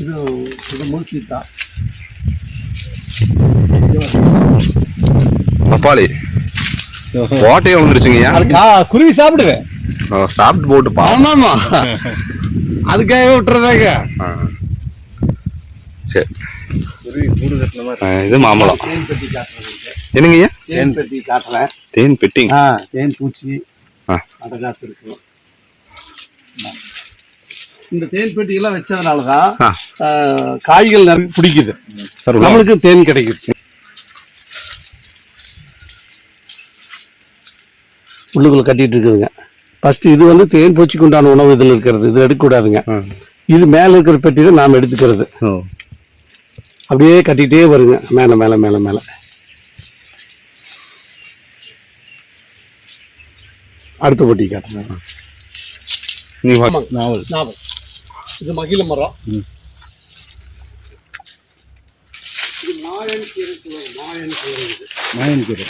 இது முழுசிட்டா பப்பாளி ஓட்டையே வந்துருச்சுங்கய்யா. குருவி சாப்பிடுவேன். சாப்பிட்டு போட்டுப்பா. ஆமாமா, அதுக்காகவே விட்டுறதாங்க. சரி, இது மாம்பழம். தேன் பெட்டி காட்டுறேன். என்னங்கய்யா? தேன் பெட்டி காட்டுறேன். தேன் பெட்டி. தேன் பூச்சி அதை காத்து இருக்கணும். இந்த தேன் பெட்டி எல்லாம் வச்சதுனாலதான் காய்கள் நிறைய பிடிக்குது, நம்மளுக்கு தேன் கிடைக்குது. உள்ளுக்குள்ள கட்டிட்டு இருக்குதுங்க. ஃபர்ஸ்ட் இது வந்து தேன் பூச்சிக்கு உண்டான உணவு இதில் இருக்கிறது, இது எடுக்கக்கூடாதுங்க. இது மேலே இருக்கிற பெட்டி தான் நாம் எடுத்துக்கிறது. அப்படியே கட்டிகிட்டே வருங்க, மேலே மேலே மேலே மேலே. அடுத்த பெட்டி காட்டுங்க. நாவல். இது மகிழ மரம். இது மாயன் கீரை. மாயன் கீரை.